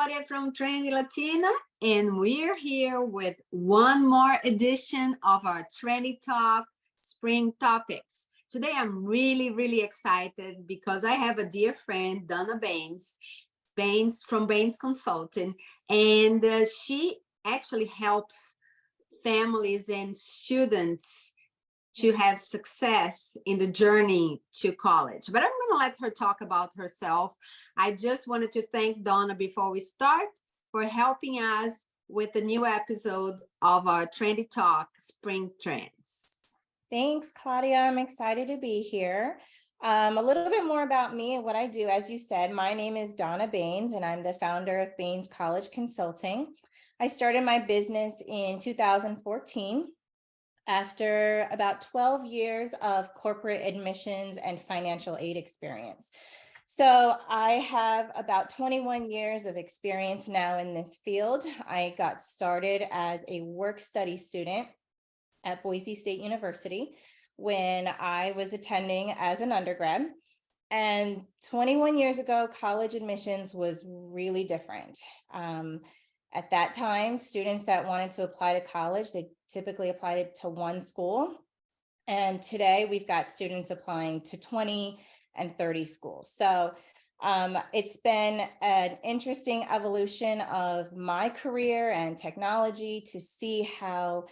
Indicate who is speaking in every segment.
Speaker 1: Claudia from Trendy Latina, and we're here with one more edition of our Trendy Talk Spring Topics. Today, I'm really excited because I have a dear friend, Donna Baines from Baines Consulting, and she actually helps families and students to have success in the journey to college. But I'm going to let her talk about herself. I just wanted to thank Donna before we start for helping us with the new episode of our Trendy Talk Spring Trends.
Speaker 2: Thanks, Claudia. I'm excited to be here. A little bit more about me and what I do. As you said, my name is Donna Baines, and I'm the founder of Baines College Consulting. I started my business in 2014. After about 12 years of corporate admissions and financial aid experience. So I have about 21 years of experience now in this field. I got started as a work-study student at Boise State University when I was attending as an undergrad. And 21 years ago, college admissions was really different. At that time, students that wanted to apply to college, they typically applied to one school. And today we've got students applying to 20 and 30 schools. So it's been an interesting evolution of my career and technology to see how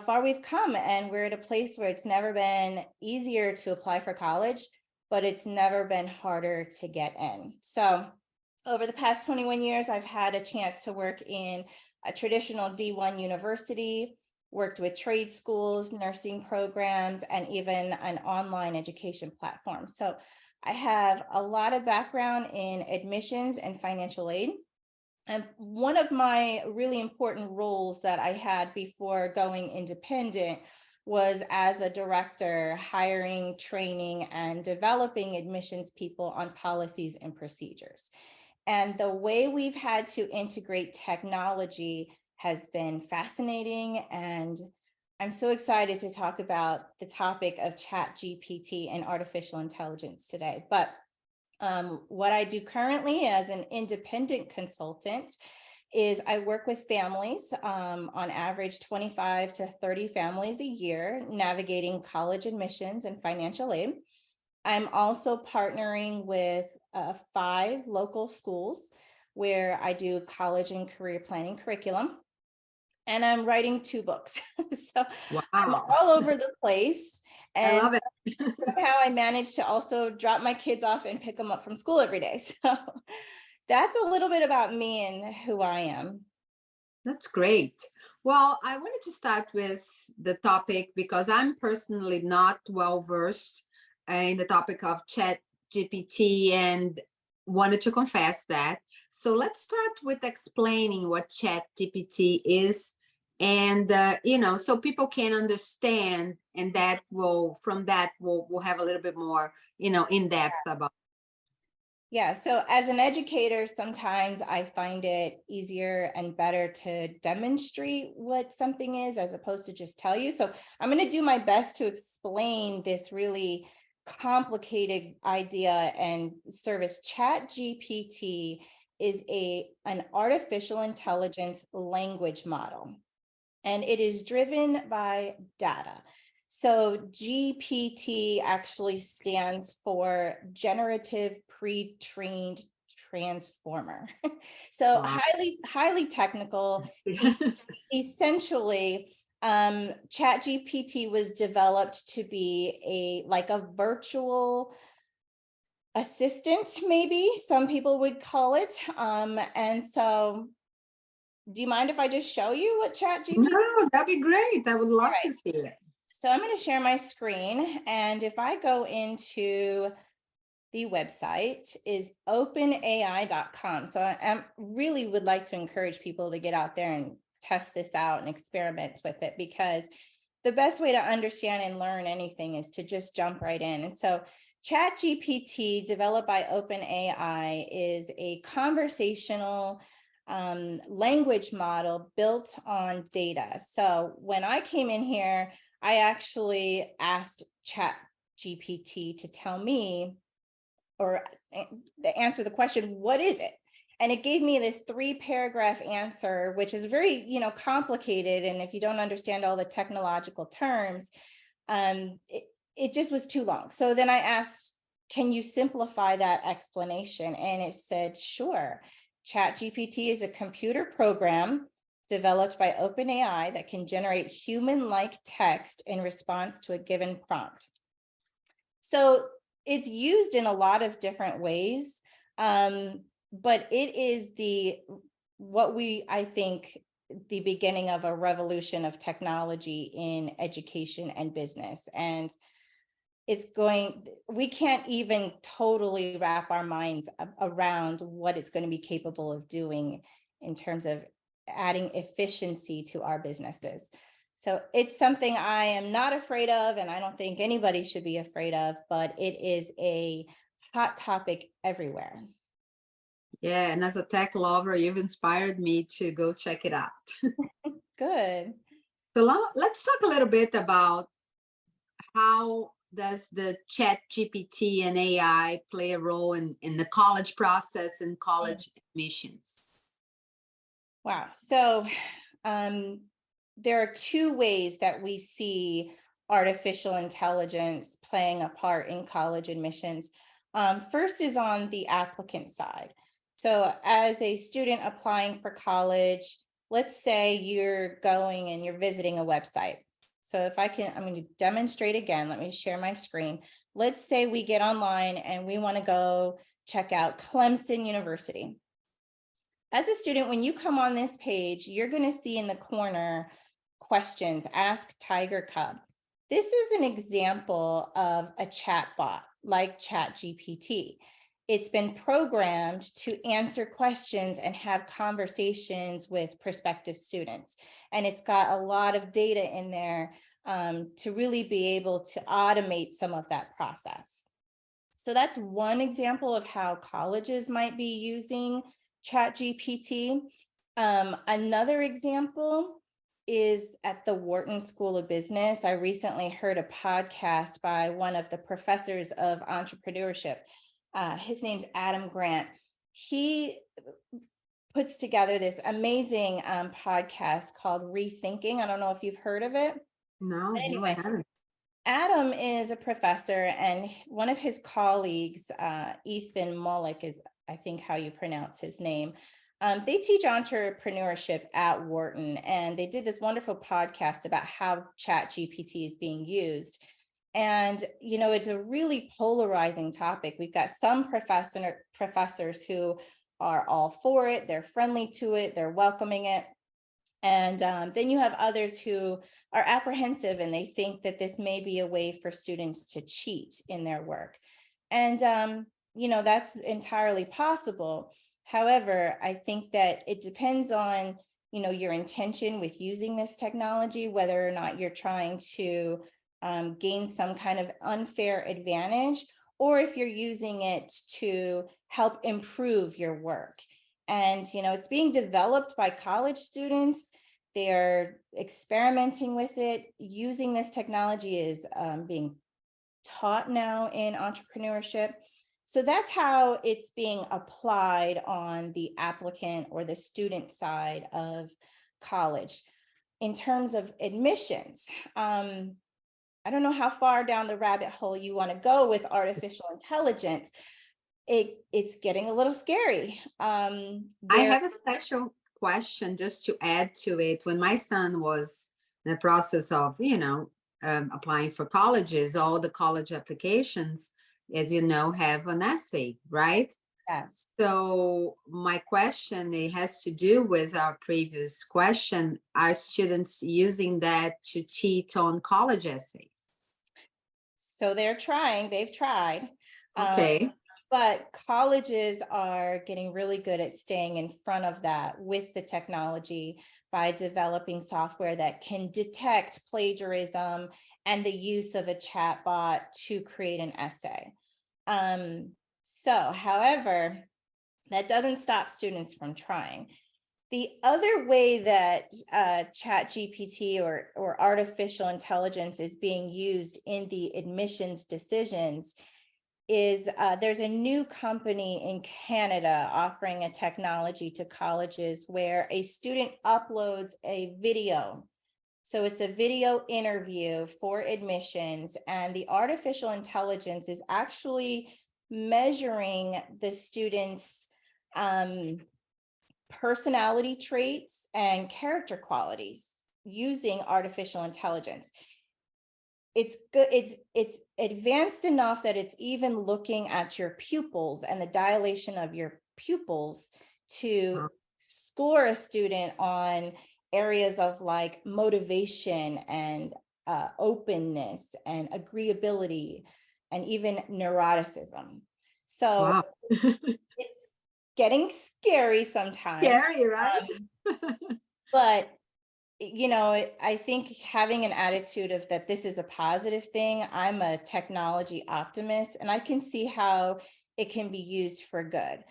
Speaker 2: far we've come. And we're at a place where it's never been easier to apply for college, but it's never been harder to get in. So over the past 21 years, I've had a chance to work in a traditional D1 university, worked with trade schools, nursing programs, and even an online education platform. So I have a lot of background in admissions and financial aid. And one of my really important roles that I had before going independent was as a director, hiring, training, and developing admissions people on policies and procedures. And the way we've had to integrate technology has been fascinating. And I'm so excited to talk about the topic of ChatGPT and artificial intelligence today. But what I do currently as an independent consultant is I work with families, on average 25 to 30 families a year, navigating college admissions and financial aid. I'm also partnering with 5 local schools where I do college and career planning curriculum. And I'm writing 2 books. So wow. I'm all over the place. And I love it. Somehow I managed to also drop my kids off and pick them up from school every day. So that's a little bit about me and who I am.
Speaker 1: That's great. Well, I wanted to start with the topic because I'm personally not well versed in the topic of ChatGPT and wanted to confess that. So let's start with explaining what ChatGPT is, and so people can understand, and that will we'll have a little bit more in depth about.
Speaker 2: Yeah, so as an educator, sometimes I find it easier and better to demonstrate what something is as opposed to just tell you. So I'm going to do my best to explain this really complicated idea and service. ChatGPT is an artificial intelligence language model, and it is driven by data. So GPT actually stands for generative pre-trained transformer. So wow. highly technical. Essentially, ChatGPT was developed to be like a virtual assistant, maybe some people would call it. And so do you mind if I just show you what ChatGPT?
Speaker 1: No, that'd be great. I would love to see it.
Speaker 2: So I'm going to share my screen, and if I go into the website is openai.com. So I really would like to encourage people to get out there and test this out and experiment with it, because the best way to understand and learn anything is to just jump right in. And so ChatGPT, developed by OpenAI, is a conversational language model built on data. So when I came in here, I actually asked ChatGPT to tell me or answer the question, what is it? And it gave me this 3-paragraph answer, which is very, complicated. And if you don't understand all the technological terms, it just was too long. So then I asked, can you simplify that explanation? And it said, sure. ChatGPT is a computer program developed by OpenAI that can generate human-like text in response to a given prompt. So it's used in a lot of different ways, but it is I think, the beginning of a revolution of technology in education and business. And we can't even totally wrap our minds around what it's going to be capable of doing in terms of adding efficiency to our businesses. So it's something I am not afraid of, and I don't think anybody should be afraid of, but it is a hot topic everywhere.
Speaker 1: Yeah, and as a tech lover, you've inspired me to go check it out.
Speaker 2: Good.
Speaker 1: So let's talk a little bit about how does the chat GPT and AI play a role in the college process and college admissions?
Speaker 2: Wow. So there are 2 ways that we see artificial intelligence playing a part in college admissions. First is on the applicant side. So as a student applying for college, let's say you're going and you're visiting a website. So if I'm going to demonstrate again, let me share my screen. Let's say we get online and we want to go check out Clemson University. As a student, when you come on this page, you're going to see in the corner questions, ask Tiger Cub. This is an example of a chat bot like ChatGPT. It's been programmed to answer questions and have conversations with prospective students. And it's got a lot of data in there to really be able to automate some of that process. So that's one example of how colleges might be using ChatGPT. Another example is at the Wharton School of Business. I recently heard a podcast by one of the professors of entrepreneurship. His name's Adam Grant. He puts together this amazing podcast called Rethinking. I don't know if you've heard of it.
Speaker 1: No,
Speaker 2: But
Speaker 1: no, I
Speaker 2: anyway,
Speaker 1: haven't.
Speaker 2: Adam is a professor, and one of his colleagues, Ethan Mullick is, I think, how you pronounce his name. They teach entrepreneurship at Wharton, and they did this wonderful podcast about how ChatGPT is being used. And, it's a really polarizing topic. We've got some professors who are all for it. They're friendly to it. They're welcoming it. And then you have others who are apprehensive, and they think that this may be a way for students to cheat in their work. And, that's entirely possible. However, I think that it depends on, your intention with using this technology, whether or not you're trying to gain some kind of unfair advantage, or if you're using it to help improve your work. And, it's being developed by college students. They're experimenting with it. Using this technology is being taught now in entrepreneurship. So that's how it's being applied on the applicant or the student side of college. In terms of admissions, I don't know how far down the rabbit hole you want to go with artificial intelligence. It's getting a little scary.
Speaker 1: I have a special question just to add to it. When my son was in the process of, applying for colleges, all the college applications, as you know, have an essay, right?
Speaker 2: Yes.
Speaker 1: So my question, it has to do with our previous question. Are students using that to cheat on college essays?
Speaker 2: So they've tried.
Speaker 1: Okay.
Speaker 2: But colleges are getting really good at staying in front of that with the technology by developing software that can detect plagiarism and the use of a chatbot to create an essay. However, that doesn't stop students from trying. The other way that ChatGPT or artificial intelligence is being used in the admissions decisions is there's a new company in Canada offering a technology to colleges where a student uploads a video. So it's a video interview for admissions, and the artificial intelligence is actually measuring the students' personality traits and character qualities using artificial intelligence. It's good, it's advanced enough that it's even looking at your pupils and the dilation of your pupils to score a student on areas of like motivation and openness and agreeability and even neuroticism. So
Speaker 1: Wow.
Speaker 2: it's getting scary sometimes,
Speaker 1: Scary, right?
Speaker 2: but I think having an attitude of that this is a positive thing. I'm a technology optimist, and I can see how it can be used for good.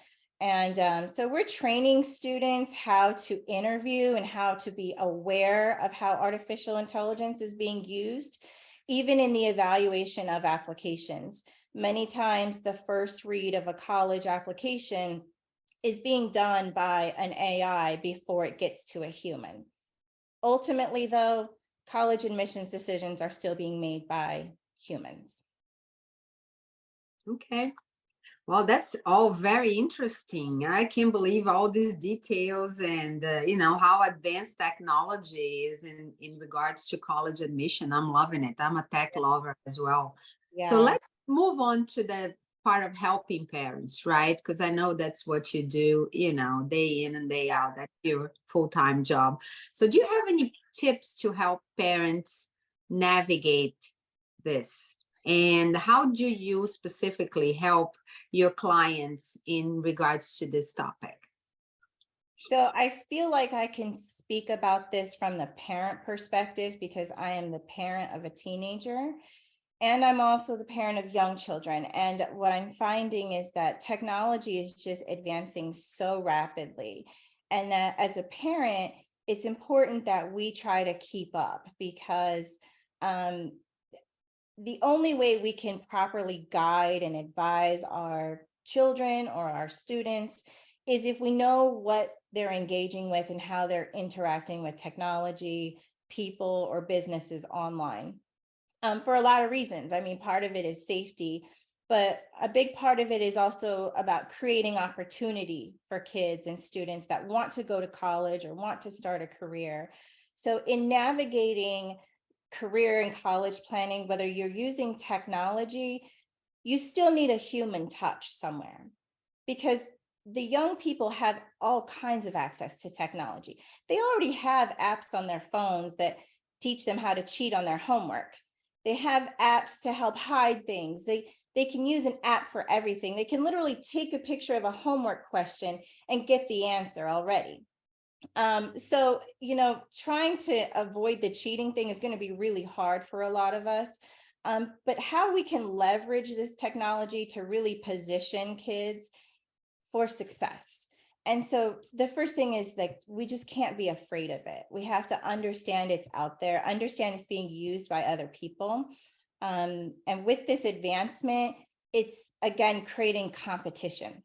Speaker 2: And so we're training students how to interview and how to be aware of how artificial intelligence is being used, even in the evaluation of applications. Many times the first read of a college application is being done by an AI before it gets to a human. Ultimately, though, college admissions decisions are still being made by humans.
Speaker 1: Okay. Well, that's all very interesting. I can't believe all these details and, how advanced technology is in regards to college admission. I'm loving it. I'm a tech lover as well. So
Speaker 2: Yeah.
Speaker 1: let's move on to the part of helping parents, right? Because I know that's what you do, day in and day out. That's your full-time job. So do you have any tips to help parents navigate this? And how do you specifically help your clients in regards to this topic?
Speaker 2: So I feel like I can speak about this from the parent perspective because I am the parent of a teenager. And I'm also the parent of young children. And what I'm finding is that technology is just advancing so rapidly. And that as a parent, it's important that we try to keep up because the only way we can properly guide and advise our children or our students is if we know what they're engaging with and how they're interacting with technology, people, or businesses online. For a lot of reasons. I mean, part of it is safety, but a big part of it is also about creating opportunity for kids and students that want to go to college or want to start a career. So in navigating career and college planning, whether you're using technology, you still need a human touch somewhere because the young people have all kinds of access to technology. They already have apps on their phones that teach them how to cheat on their homework. They have apps to help hide things. They can use an app for everything. They can literally take a picture of a homework question and get the answer already. So, trying to avoid the cheating thing is going to be really hard for a lot of us. But how we can leverage this technology to really position kids for success. And so the first thing is that we just can't be afraid of it. We have to understand it's out there, understand it's being used by other people. And with this advancement, it's again creating competition.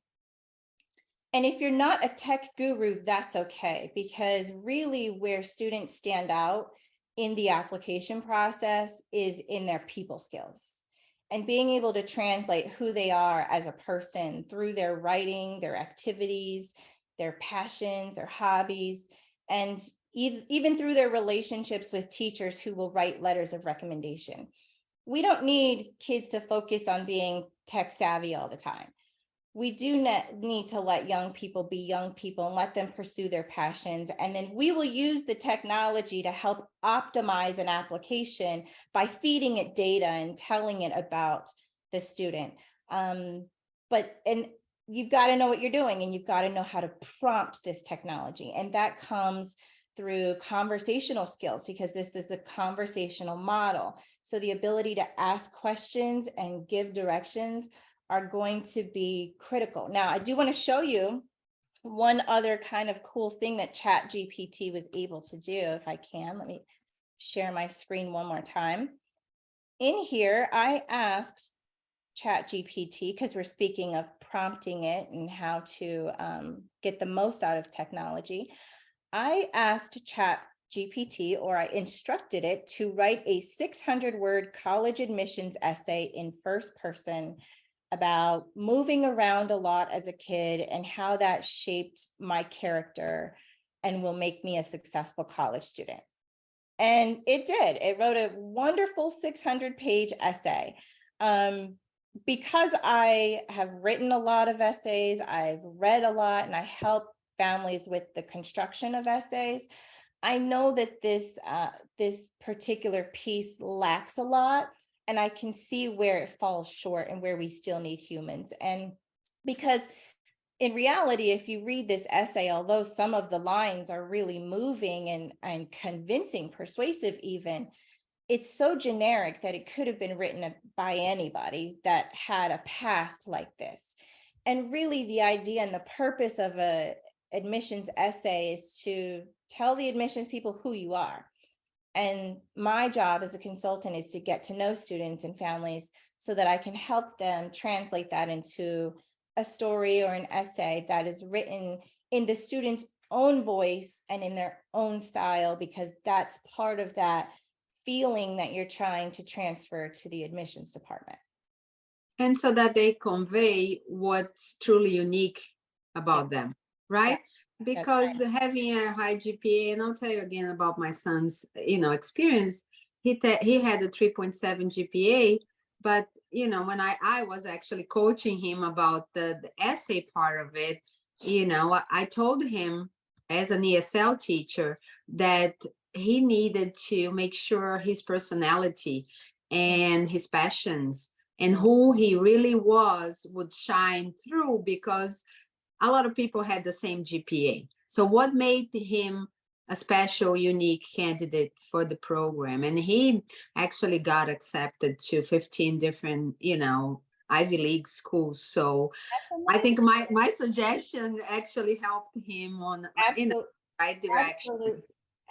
Speaker 2: And if you're not a tech guru, that's okay, because really where students stand out in the application process is in their people skills and being able to translate who they are as a person through their writing, their activities, their passions, their hobbies, and even through their relationships with teachers who will write letters of recommendation. We don't need kids to focus on being tech savvy all the time. We do need to let young people be young people and let them pursue their passions. And then we will use the technology to help optimize an application by feeding it data and telling it about the student. And you've got to know what you're doing and you've got to know how to prompt this technology. And that comes through conversational skills because this is a conversational model. So the ability to ask questions and give directions are going to be critical. Now, I do want to show you one other kind of cool thing that ChatGPT was able to do. If I can, let me share my screen one more time. In here, I asked Chat GPT, because we're speaking of prompting it and how to get the most out of technology, I asked Chat GPT, or I instructed it to write a 600-word college admissions essay in first person about moving around a lot as a kid and how that shaped my character and will make me a successful college student. And it did. It wrote a wonderful 600-page essay. Because I have written a lot of essays, I've read a lot, and I help families with the construction of essays, I know that this particular piece lacks a lot, and I can see where it falls short and where we still need humans. And because in reality, if you read this essay, although some of the lines are really moving and convincing, persuasive even, it's so generic that it could have been written by anybody that had a past like this. And really the idea and the purpose of a admissions essay is to tell the admissions people who you are. And my job as a consultant is to get to know students and families so that I can help them translate that into a story or an essay that is written in the student's own voice and in their own style, because that's part of that feeling that you're trying to transfer to the admissions department.
Speaker 1: And so that they convey what's truly unique about them, right? Because having a high GPA, and I'll tell you again about my son's, experience. He had a 3.7 GPA, but when I was actually coaching him about the essay part of it, I told him as an ESL teacher that he needed to make sure his personality and his passions and who he really was would shine through, because a lot of people had the same GPA. So what made him a special, unique candidate for the program? And he actually got accepted to 15 different, Ivy League schools. So I think my suggestion actually helped him on in the right direction.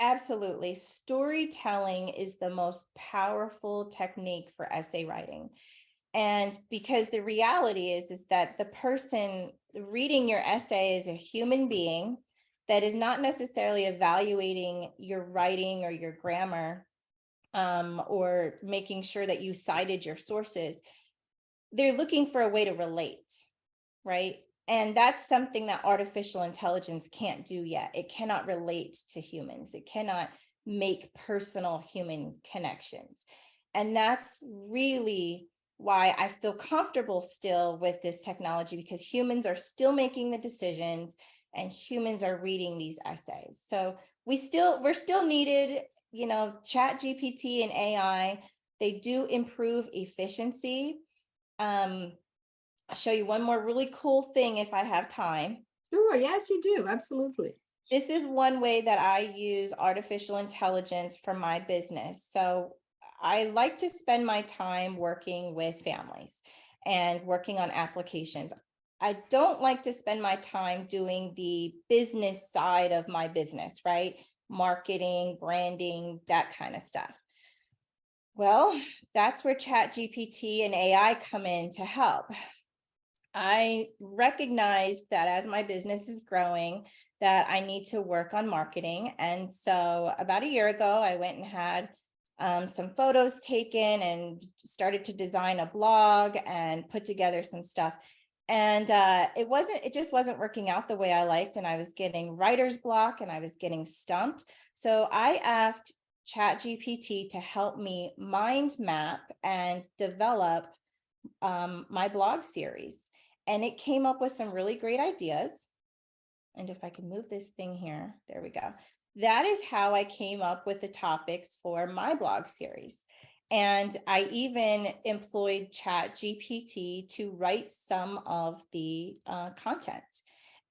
Speaker 2: Absolutely. Storytelling is the most powerful technique for essay writing. And because the reality is that the person reading your essay is a human being that is not necessarily evaluating your writing or your grammar, or making sure that you cited your sources. They're looking for a way to relate, right? And that's something that artificial intelligence can't do yet. It cannot relate to humans. It cannot make personal human connections. And that's really why I feel comfortable still with this technology, because humans are still making the decisions and humans are reading these essays. So we're still needed, Chat GPT and AI, they do improve efficiency. I'll show you one more really cool thing if I have time.
Speaker 1: Sure, yes, you do. Absolutely.
Speaker 2: This is one way that I use artificial intelligence for my business. So I like to spend my time working with families and working on applications. I don't like to spend my time doing the business side of my business, right? Marketing, branding, that kind of stuff. Well, that's where Chat GPT and AI come in to help. I recognized that as my business is growing, that I need to work on marketing. And so about a year ago, I went and had some photos taken and started to design a blog and put together some stuff. And it just wasn't working out the way I liked. And I was getting writer's block and I was getting stumped. So I asked ChatGPT to help me mind map and develop my blog series. And it came up with some really great ideas. And if I can move this thing here, there we go. That is how I came up with the topics for my blog series. And I even employed ChatGPT to write some of the content.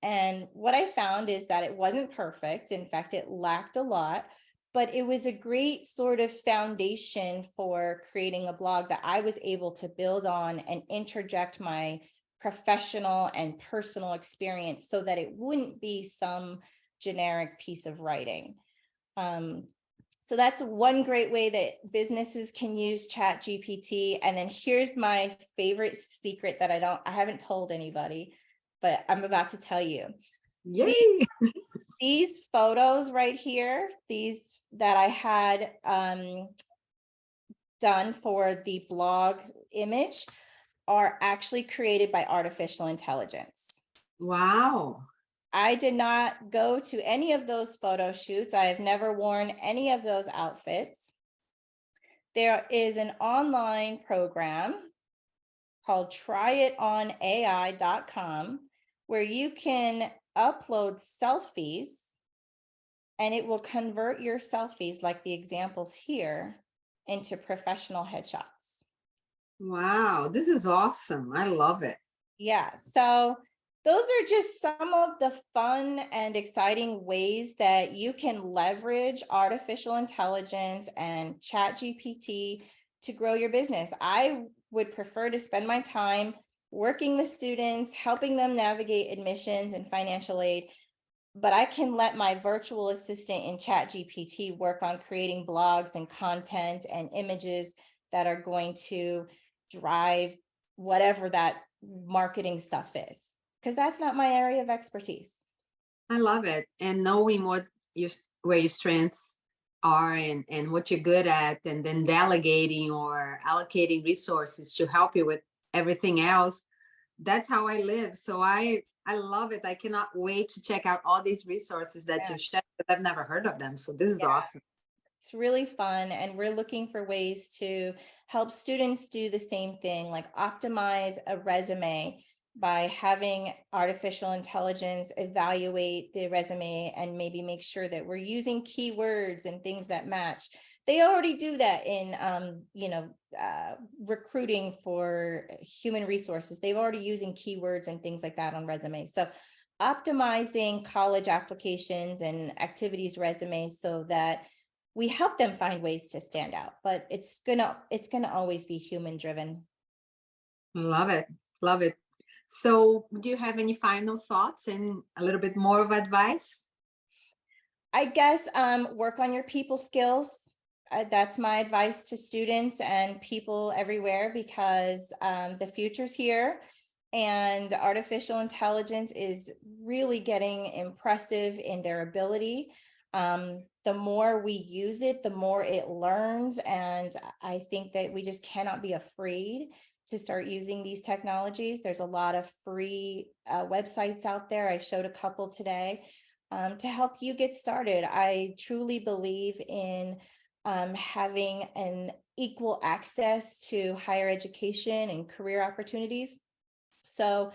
Speaker 2: And what I found is that it wasn't perfect. In fact, it lacked a lot, but it was a great sort of foundation for creating a blog that I was able to build on and interject my professional and personal experience so that it wouldn't be some generic piece of writing. So that's one great way that businesses can use ChatGPT. And then here's my favorite secret that I haven't told anybody, but I'm about to tell you.
Speaker 1: Yay!
Speaker 2: These photos right here, these that I had done for the blog image, are actually created by artificial intelligence.
Speaker 1: Wow.
Speaker 2: I did not go to any of those photo shoots. I have never worn any of those outfits. There is an online program called tryitonai.com where you can upload selfies and it will convert your selfies, like the examples here, into professional headshots.
Speaker 1: Wow, this is awesome. I love it.
Speaker 2: Yeah, so those are just some of the fun and exciting ways that you can leverage artificial intelligence and ChatGPT to grow your business. I would prefer to spend my time working with students, helping them navigate admissions and financial aid, but I can let my virtual assistant in ChatGPT work on creating blogs and content and images that are going to drive whatever that marketing stuff is, because that's not my area of expertise.
Speaker 1: I love it. And knowing where your strengths are and what you're good at, and then delegating or allocating resources to help you with everything else. That's how I live. So I love it. I cannot wait to check out all these resources that
Speaker 2: Yeah.
Speaker 1: you've shared, but I've never heard of them. So this is awesome.
Speaker 2: It's really fun, and we're looking for ways to help students do the same thing, like optimize a resume by having artificial intelligence evaluate the resume and maybe make sure that we're using keywords and things that match. They already do that in recruiting for human resources. They've already using keywords and things like that on resumes. So optimizing college applications and activities resumes so that we help them find ways to stand out, but it's gonna always be human driven.
Speaker 1: Love it. Love it. So do you have any final thoughts and a little bit more of advice?
Speaker 2: I guess work on your people skills. That's my advice to students and people everywhere, because the future's here and artificial intelligence is really getting impressive in their ability. The more we use it, the more it learns. And I think that we just cannot be afraid to start using these technologies. There's a lot of free websites out there. I showed a couple today to help you get started. I truly believe in having an equal access to higher education and career opportunities. So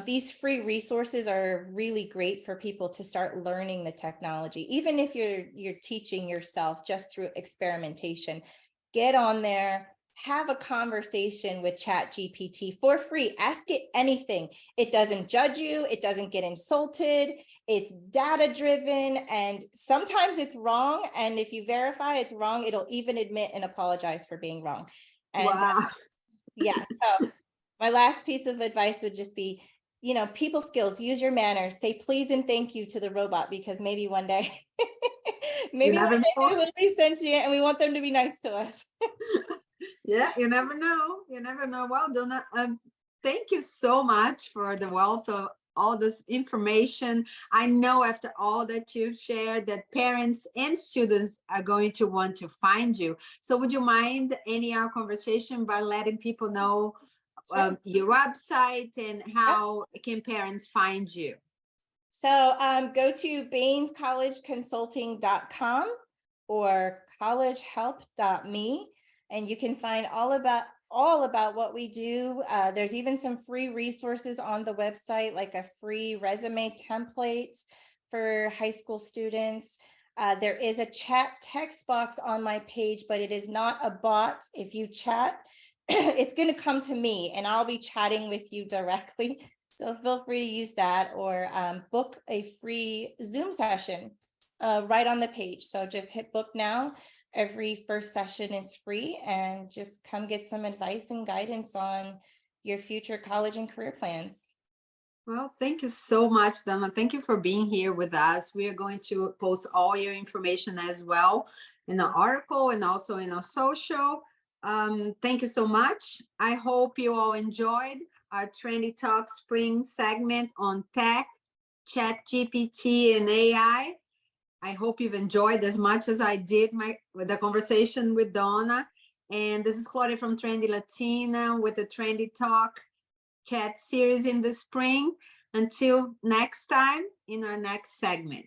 Speaker 2: these free resources are really great for people to start learning the technology, even if you're teaching yourself just through experimentation. Get on there, have a conversation with ChatGPT for free. Ask it anything. It doesn't judge you. It doesn't get insulted. It's data driven, and sometimes it's wrong. And if you verify it's wrong, it'll even admit and apologize for being wrong. And
Speaker 1: Wow.
Speaker 2: yeah, so my last piece of advice would just be, people skills, use your manners, say please and thank you to the robot, because maybe one day,
Speaker 1: You never
Speaker 2: they
Speaker 1: know.
Speaker 2: will be sentient and we want them to be nice to us.
Speaker 1: Yeah, you never know. You never know. Well, Donna, thank you so much for the wealth of all this information. I know after all that you've shared that parents and students are going to want to find you. So would you mind ending our conversation by letting people know
Speaker 2: Sure.
Speaker 1: your website and how can parents find you?
Speaker 2: So go to bainescollegeconsulting.com or collegehelp.me, and you can find all about what we do. There's even some free resources on the website, like a free resume template for high school students. There is a chat text box on my page, but it is not a bot. If you chat, it's going to come to me and I'll be chatting with you directly. So feel free to use that, or book a free Zoom session right on the page. So just hit book now. Every first session is free, and just come get some advice and guidance on your future college and career plans.
Speaker 1: Well, thank you so much, Donna. Thank you for being here with us. We are going to post all your information as well. in our article and also in our social. Thank you so much. I hope you all enjoyed our Trendy Talk Spring segment on tech, ChatGPT, and AI. I hope you've enjoyed as much as I did with the conversation with Donna. And this is Claudia from Trendy Latina with the Trendy Talk chat series in the spring. Until next time in our next segment.